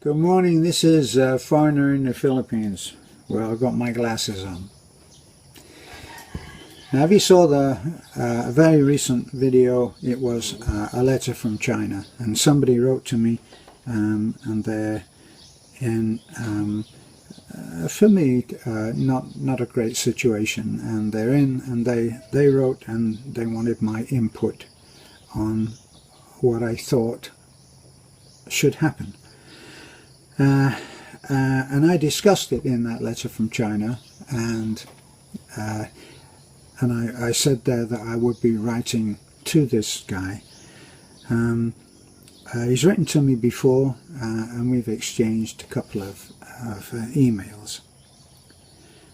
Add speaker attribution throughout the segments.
Speaker 1: Good morning, this is Foreigner in the Philippines. Well, I've got my glasses on. Now, if you saw the very recent video, it was a letter from China, and somebody wrote to me, and they're in, for me, not a great situation, and they're in, and they wrote and they wanted my input on what I thought should happen. And I discussed it in that letter from China, and I said there that I would be writing to this guy. He's written to me before, and we've exchanged a couple of emails.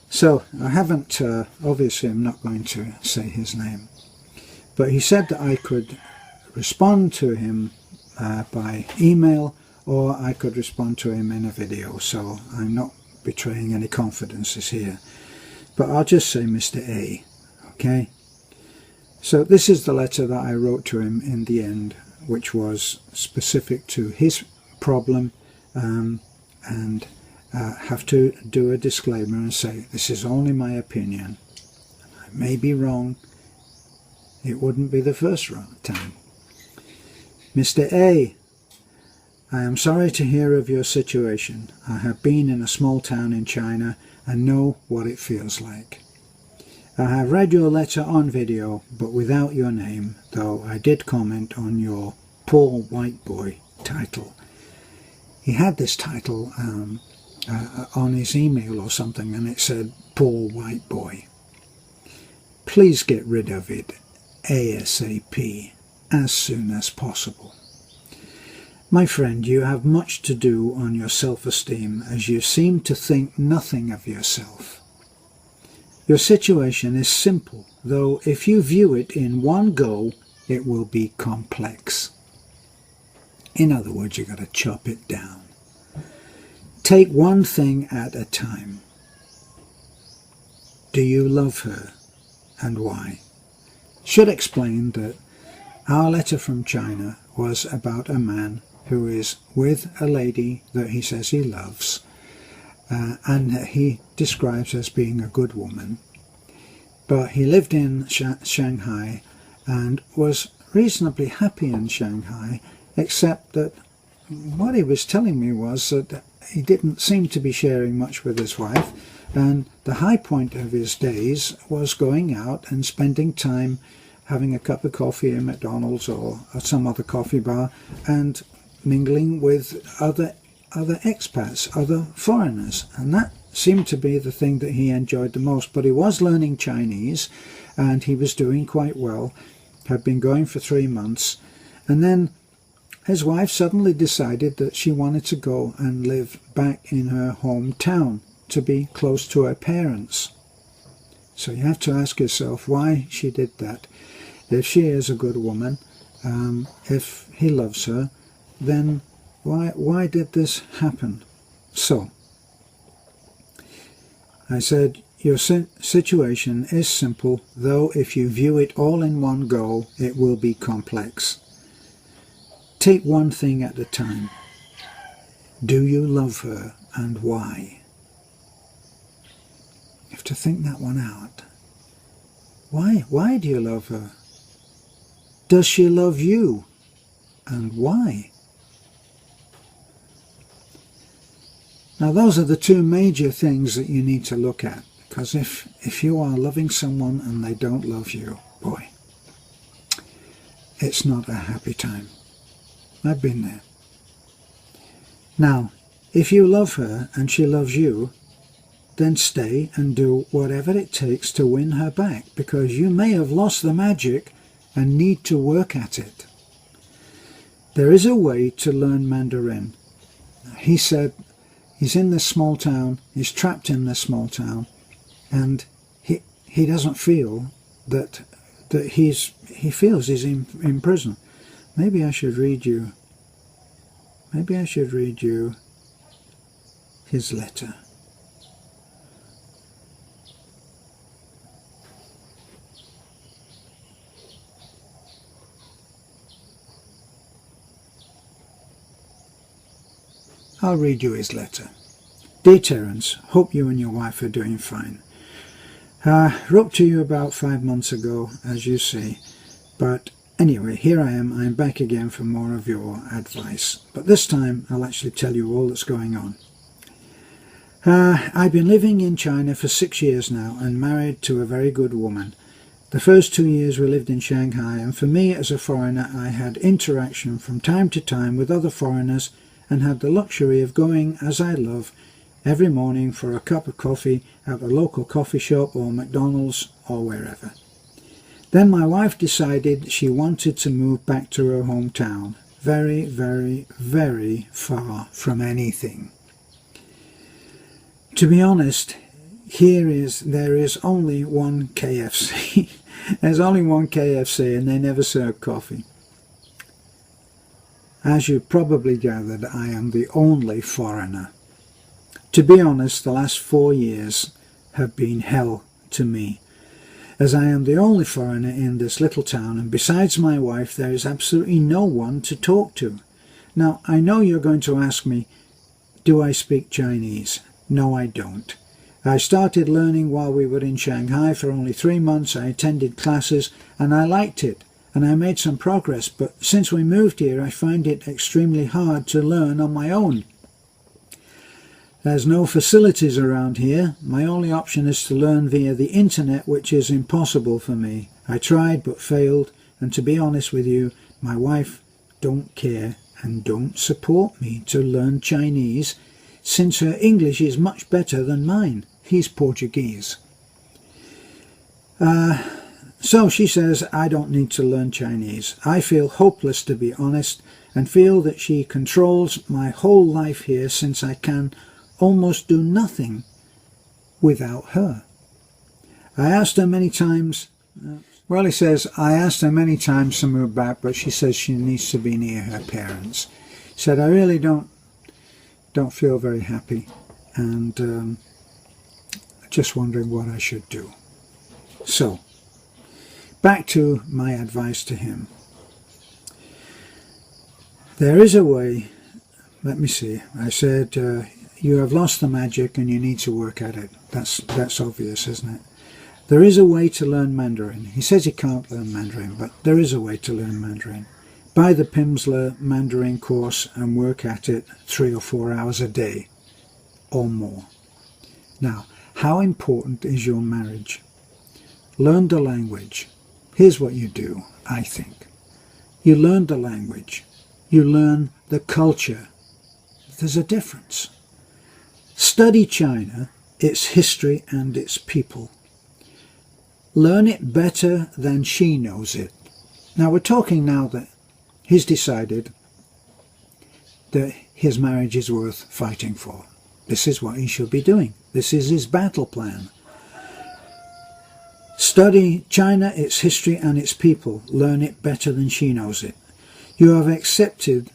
Speaker 1: So I haven't, obviously I'm not going to say his name, but he said that I could respond to him by email, or I could respond to him in a video, so I'm not betraying any confidences here. But I'll just say Mr. A, okay? So this is the letter that I wrote to him in the end, which was specific to his problem, and have to do a disclaimer and say, this is only my opinion. I may be wrong. It wouldn't be the first time. Mr. A, I am sorry to hear of your situation. I have been in a small town in China and know what it feels like. I have read your letter on video, but without your name, though I did comment on your Poor White Boy title. He had this title on his email or something, and it said Poor White Boy. Please get rid of it ASAP, as soon as possible. My friend, you have much to do on your self-esteem, as you seem to think nothing of yourself. Your situation is simple, though if you view it in one go, it will be complex. In other words, you've got to chop it down. Take one thing at a time. Do you love her, and why? Should explain that our letter from China was about a man who is with a lady that he says he loves, and he describes as being a good woman. But he lived in Shanghai and was reasonably happy in Shanghai, except that what he was telling me was that he didn't seem to be sharing much with his wife, and the high point of his days was going out and spending time having a cup of coffee at McDonald's or at some other coffee bar, and mingling with other expats, other foreigners, and that seemed to be the thing that he enjoyed the most. But he was learning Chinese, and he was doing quite well, had been going for 3 months, and then his wife suddenly decided that she wanted to go and live back in her hometown to be close to her parents. So you have to ask yourself why she did that. If she is a good woman, if he loves her, then why did this happen? So I said, your situation is simple, though if you view it all in one go, it will be complex. Take one thing at a time. Do you love her, and why? You have to think that one out. Why do you love her? Does she love you, and why? Now those are the two major things that you need to look at, because if you are loving someone and they don't love you, boy, it's not a happy time. I've been there. Now, if you love her and she loves you, then stay and do whatever it takes to win her back, because you may have lost the magic and need to work at it. There is a way to learn Mandarin. He said he's in this small town, he's trapped in this small town, and he doesn't feel that he feels he's in prison. Maybe I should read you his letter. I'll read you his letter. Dear Terence, hope you and your wife are doing fine. Wrote to you about 5 months ago, as you say, but anyway, here I am. I'm back again for more of your advice, but this time I'll actually tell you all that's going on. I've been living in China for 6 years now and married to a very good woman. The first 2 years we lived in Shanghai, and for me as a foreigner I had interaction from time to time with other foreigners and had the luxury of going, as I love, every morning for a cup of coffee at a local coffee shop or McDonald's or wherever. Then my wife decided she wanted to move back to her hometown, very, very, very far from anything. To be honest, there is only one KFC. There's only one KFC and they never serve coffee. As you probably gathered, I am the only foreigner. To be honest, the last 4 years have been hell to me, as I am the only foreigner in this little town, and besides my wife there is absolutely no one to talk to. Now, I know you're going to ask me, do I speak Chinese? No, I don't. I started learning while we were in Shanghai for only 3 months. I attended classes and I liked it, and I made some progress, but since we moved here I find it extremely hard to learn on my own. There's no facilities around here. My only option is to learn via the internet, which is impossible for me. I tried but failed, and to be honest with you, my wife don't care and don't support me to learn Chinese, since her English is much better than mine. He's Portuguese. So she says I don't need to learn Chinese. I feel hopeless, to be honest, and feel that she controls my whole life here, since I can almost do nothing without her. I asked her many times, he says, I asked her many times to move back, but she says she needs to be near her parents. He said, I really don't feel very happy, and just wondering what I should do. So, back to my advice to him. There is a way. Let me see. I said, you have lost the magic and you need to work at it. That's obvious, isn't it? There is a way to learn Mandarin. He says he can't learn Mandarin, but there is a way to learn Mandarin. Buy the Pimsleur Mandarin course and work at it 3 or 4 hours a day or more. Now, how important is your marriage? Learn the language. Here's what you do, I think. You learn the language. You learn the culture. There's a difference. Study China, its history and its people. Learn it better than she knows it. Now we're talking now that he's decided that his marriage is worth fighting for. This is what he should be doing. This is his battle plan. Study China, its history and its people. Learn it better than she knows it. You've accepted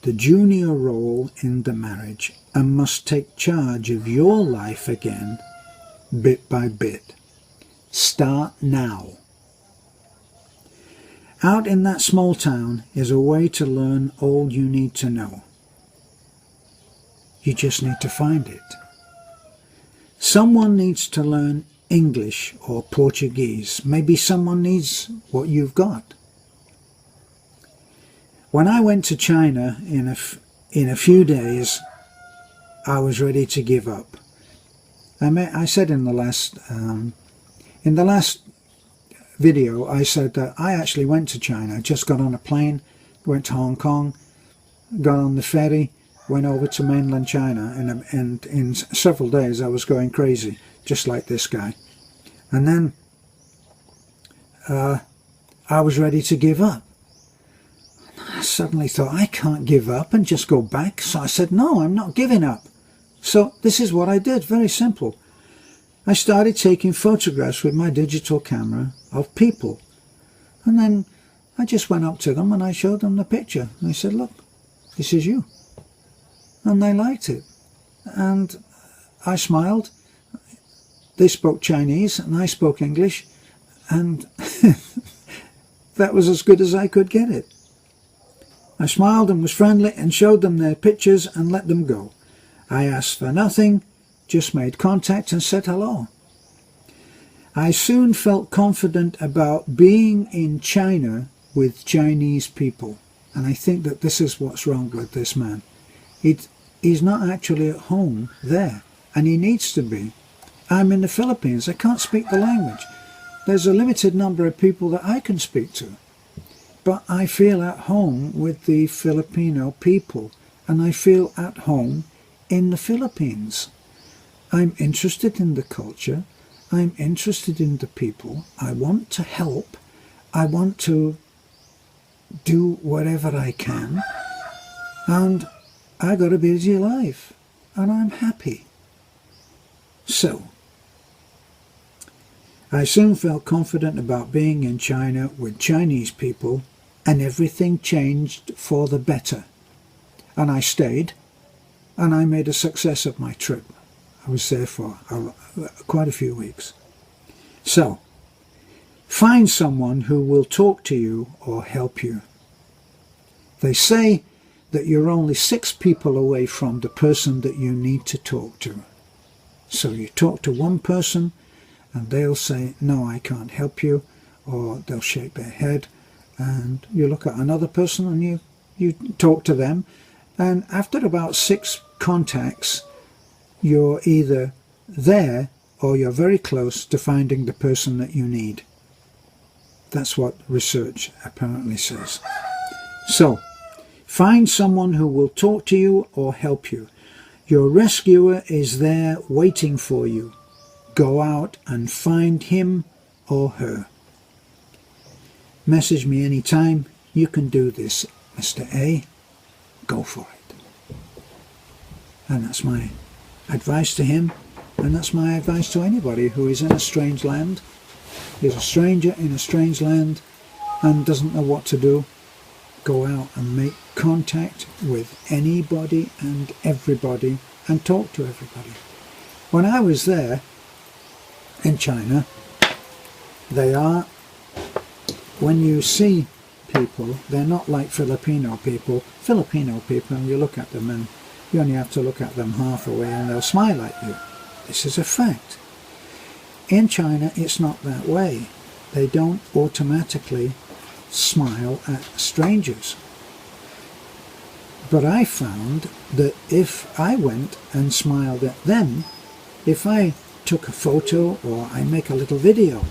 Speaker 1: the junior role in the marriage and must take charge of your life again, bit by bit. Start now. Out in that small town is a way to learn all you need to know. You just need to find it. Someone needs to learn English or Portuguese. Maybe someone needs what you've got. When I went to China in a few days, I was ready to give up. I said in the last video, I said that I actually went to China. I just got on a plane, went to Hong Kong, got on the ferry, went over to mainland China, and in several days I was going crazy, just like this guy. And then I was ready to give up. I suddenly thought, I can't give up and just go back. So I said, no, I'm not giving up. So this is what I did, very simple. I started taking photographs with my digital camera of people. And then I just went up to them and I showed them the picture. And I said, look, this is you. And they liked it. And I smiled. They spoke Chinese and I spoke English. And that was as good as I could get it. I smiled and was friendly and showed them their pictures and let them go. I asked for nothing, just made contact and said hello. I soon felt confident about being in China with Chinese people, and I think that this is what's wrong with this man. He's not actually at home there, and he needs to be. I'm in the Philippines. I can't speak the language. There's a limited number of people that I can speak to, but I feel at home with the Filipino people, and I feel at home in the Philippines. I'm interested in the culture. I'm interested in the people. I want to help. I want to do whatever I can, and I got a busy life, and I'm happy. So, I soon felt confident about being in China with Chinese people, and everything changed for the better. And I stayed, and I made a success of my trip. I was there for quite a few weeks. So, find someone who will talk to you or help you. They say that you're only 6 people away from the person that you need to talk to. So you talk to one person and they'll say, no, I can't help you, or they'll shake their head, and you look at another person and you talk to them, and after about 6 contacts, you're either there or you're very close to finding the person that you need. That's what research apparently says. So, find someone who will talk to you or help you. Your rescuer is there waiting for you. Go out and find him or her. Message me anytime. You can do this, Mr. A. Go for it. And that's my advice to him, and that's my advice to anybody who is in a strange land, is a stranger in a strange land and doesn't know what to do. Go out and make contact with anybody and everybody and talk to everybody. When I was there in China, when you see people, they're not like Filipino people. Filipino people, you look at them and you only have to look at them half away and they'll smile at you. This is a fact. In China, it's not that way. They don't automatically smile at strangers. But I found that if I went and smiled at them, if I took a photo or I make a little video,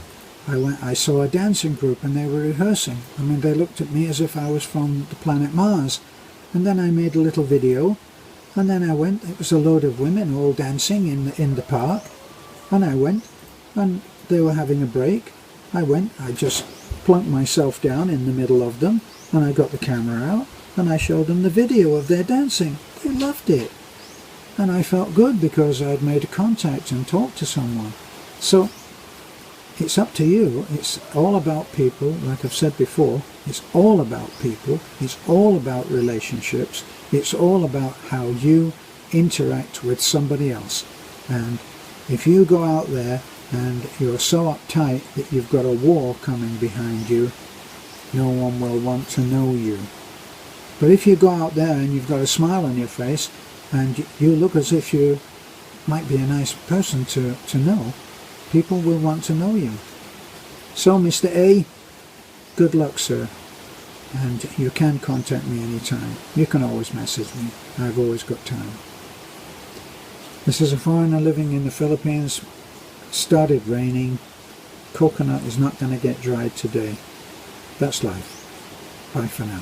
Speaker 1: I saw a dancing group and they were rehearsing. I mean, they looked at me as if I was from the planet Mars. And then I made a little video, and then I went, it was a load of women all dancing in the park, and I went, and they were having a break. I just plunked myself down in the middle of them, and I got the camera out, and I showed them the video of their dancing. They loved it. And I felt good because I'd made a contact and talked to someone. So, it's up to you. It's all about people, like I've said before. It's all about people. It's all about relationships. It's all about how you interact with somebody else. And if you go out there and you're so uptight that you've got a wall coming behind you, no one will want to know you. But if you go out there and you've got a smile on your face and you look as if you might be a nice person to know, people will want to know you. So, Mr. A, good luck, sir. And you can contact me anytime. You can always message me. I've always got time. This is a foreigner living in the Philippines. Started raining. Coconut is not going to get dried today. That's life. Bye for now.